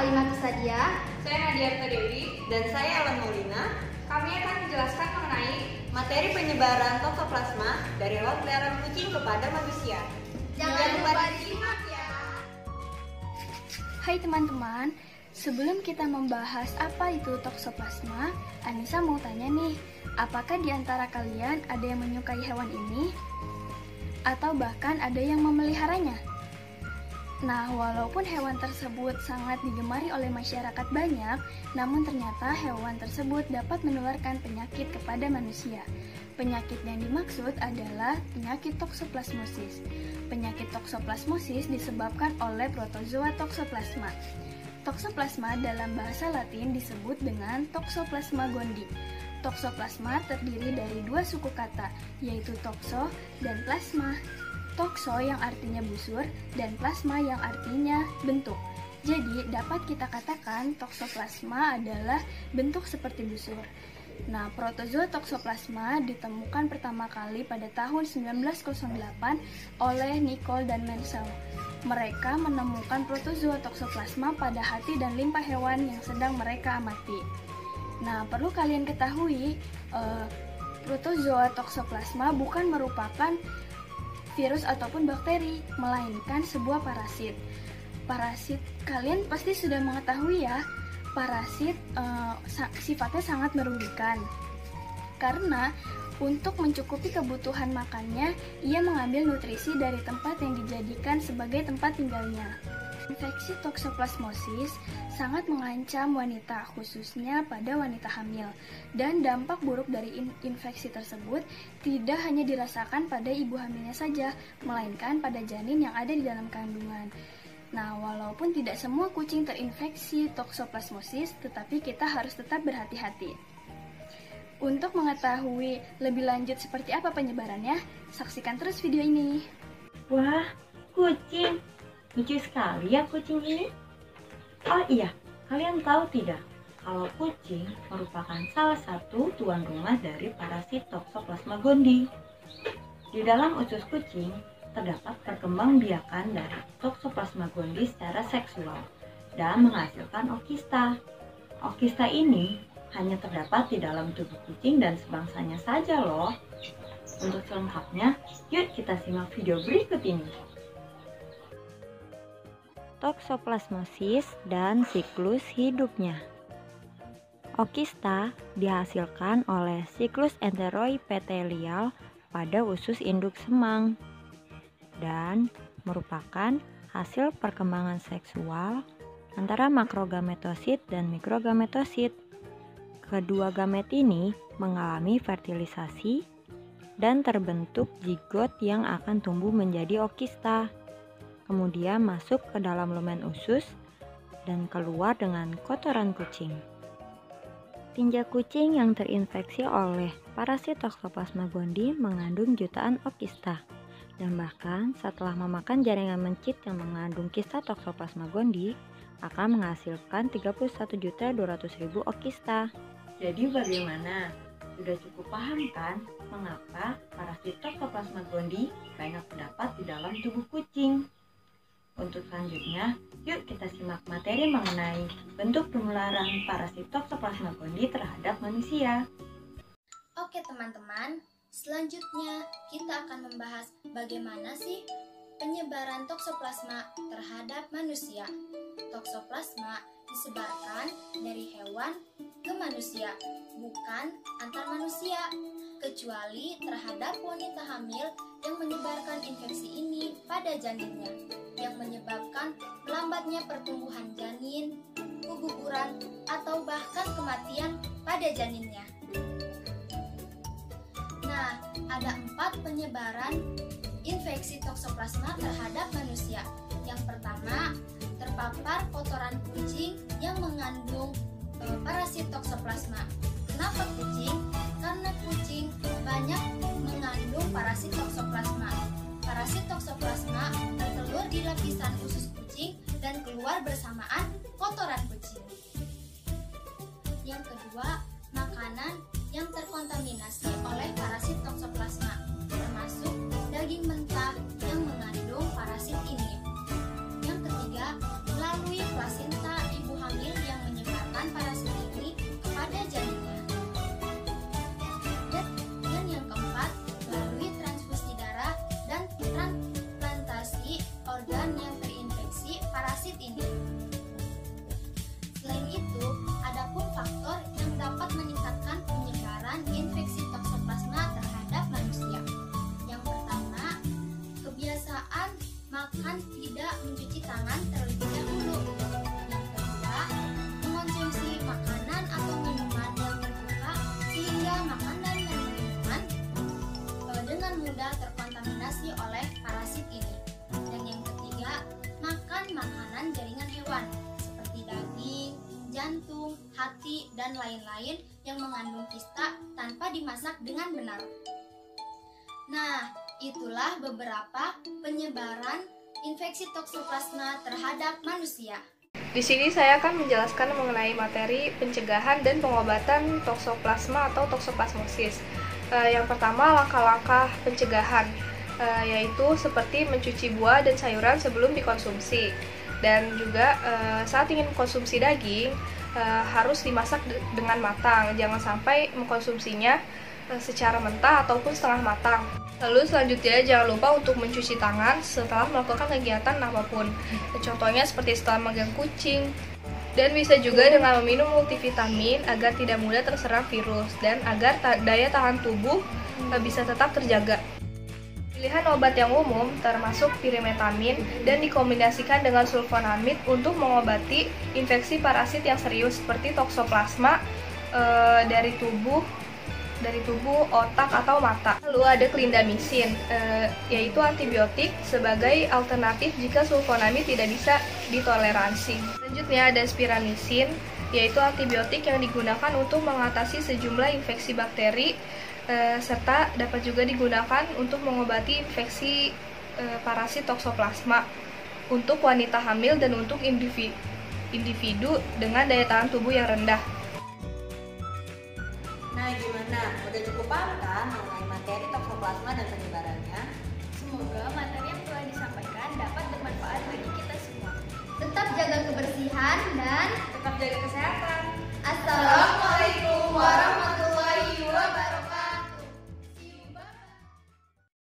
Halimah Tusadia. Saya Nadia Dewi. Dan saya Ellen Maulina. Kami akan menjelaskan mengenai Materi penyebaran toksoplasma dari hewan peliharaan kucing kepada manusia. Jangan lupa disimak ya. Hai teman-teman, sebelum kita membahas apa itu toksoplasma, Anissa mau tanya nih, apakah di antara kalian ada yang menyukai hewan ini? Atau bahkan ada yang memeliharanya? Nah, walaupun hewan tersebut sangat digemari oleh masyarakat banyak, namun ternyata hewan tersebut dapat menularkan penyakit kepada manusia. Penyakit yang dimaksud adalah penyakit toksoplasmosis. Penyakit toksoplasmosis disebabkan oleh protozoa toksoplasma. Toksoplasma dalam bahasa Latin disebut dengan Toxoplasma gondii. Toksoplasma terdiri dari dua suku kata, yaitu toxo dan plasma. Toxo yang artinya busur dan plasma yang artinya bentuk. Jadi dapat kita katakan toksoplasma adalah bentuk seperti busur. Nah, protozoa toksoplasma ditemukan pertama kali pada tahun 1908 oleh Nicole dan Mansell. Mereka menemukan protozoa toksoplasma pada hati dan limpa hewan yang sedang mereka amati. Nah, perlu kalian ketahui, protozoa toksoplasma bukan merupakan virus ataupun bakteri, melainkan sebuah parasit. Parasit, kalian pasti sudah mengetahui ya, parasit sifatnya sangat merugikan. Karena untuk mencukupi kebutuhan makannya, ia mengambil nutrisi dari tempat yang dijadikan sebagai tempat tinggalnya. Infeksi toksoplasmosis sangat mengancam wanita, khususnya pada wanita hamil. Dan dampak buruk dari infeksi tersebut tidak hanya dirasakan pada ibu hamilnya saja, melainkan pada janin yang ada di dalam kandungan. Nah, walaupun tidak semua kucing terinfeksi toksoplasmosis, tetapi kita harus tetap berhati-hati. Untuk mengetahui lebih lanjut seperti apa penyebarannya, saksikan terus video ini. Wah, kucing! Lucu sekali ya kucing ini. Oh iya, kalian tahu tidak kalau kucing merupakan salah satu tuan rumah dari parasit Toxoplasma gondii. Di dalam usus kucing terdapat perkembangbiakan dari Toxoplasma gondii secara seksual dan menghasilkan okista. Okista ini hanya terdapat di dalam tubuh kucing dan sebangsanya saja loh. Untuk selengkapnya, yuk kita simak video berikut ini. Toksoplasmosis dan siklus hidupnya. Okista dihasilkan oleh siklus enteroepitelial pada usus induk semang dan merupakan hasil perkembangan seksual antara makrogametosit dan mikrogametosit. Kedua gamet ini mengalami fertilisasi dan terbentuk zigot yang akan tumbuh menjadi okista. Kemudian masuk ke dalam lumen usus dan keluar dengan kotoran kucing. Tinja kucing yang terinfeksi oleh parasit Toxoplasma gondii mengandung jutaan okista, dan bahkan setelah memakan jaringan mencit yang mengandung kista Toxoplasma gondii akan menghasilkan 31.200.000 okista. Jadi bagaimana? Sudah cukup paham kan mengapa parasit Toxoplasma gondii banyak terdapat di dalam tubuh kucing? Untuk selanjutnya, yuk kita simak materi mengenai bentuk penularan parasit Toxoplasma gondii terhadap manusia. Oke teman-teman, selanjutnya kita akan membahas bagaimana sih penyebaran toksoplasma terhadap manusia. Toksoplasma disebarkan dari hewan ke manusia, bukan antar manusia, kecuali terhadap wanita hamil yang menyebarkan infeksi ini pada janinnya, yang menyebabkan melambatnya pertumbuhan janin, keguguran, atau bahkan kematian pada janinnya. Nah, ada 4 penyebaran infeksi toksoplasma terhadap manusia. Yang pertama, terpapar kotoran kucing yang mengandung parasit toksoplasma. Kenapa kucing? Karena kucing banyak mengandung parasit toksoplasma. Parasit toksoplasma bertelur di lapisan usus kucing dan keluar bersamaan kotoran kucing. Yang kedua, makanan yang terkontaminasi oleh parasit toksoplasma, termasuk daging mentah yang mengandung parasit ini. Yang ketiga, melalui plasenta ibu dialami oleh parasit ini. Dan yang ketiga, makan makanan jaringan hewan seperti daging, jantung, hati, dan lain-lain yang mengandung kista tanpa dimasak dengan benar. Nah, itulah beberapa penyebaran infeksi toksoplasma terhadap manusia. Di sini saya akan menjelaskan mengenai materi pencegahan dan pengobatan toksoplasma atau toksoplasmosis. Yang pertama, langkah-langkah pencegahan, yaitu seperti mencuci buah dan sayuran sebelum dikonsumsi. Dan juga saat ingin mengkonsumsi daging, harus dimasak dengan matang. Jangan sampai mengkonsumsinya secara mentah ataupun setengah matang. Lalu selanjutnya jangan lupa untuk mencuci tangan setelah melakukan kegiatan apapun. Contohnya seperti setelah megang kucing. Dan bisa juga dengan meminum multivitamin agar tidak mudah terserang virus dan agar daya tahan tubuh bisa tetap terjaga. Pilihan obat yang umum termasuk pirimetamin dan dikombinasikan dengan sulfonamid untuk mengobati infeksi parasit yang serius seperti toksoplasma dari tubuh, otak, atau mata. Lalu ada clindamycin, yaitu antibiotik sebagai alternatif jika sulfonamid tidak bisa ditoleransi. Selanjutnya ada spiramycin, yaitu antibiotik yang digunakan untuk mengatasi sejumlah infeksi bakteri, serta dapat juga digunakan untuk mengobati infeksi parasit toksoplasma untuk wanita hamil dan untuk individu dengan daya tahan tubuh yang rendah. Nah, gimana? Udah cukup paham kan mengenai materi toksoplasma dan penyebarannya? Semoga materi yang telah disampaikan dapat bermanfaat bagi kita semua. Tetap jaga kebersihan dan Tetap jaga kesehatan. Assalamualaikum.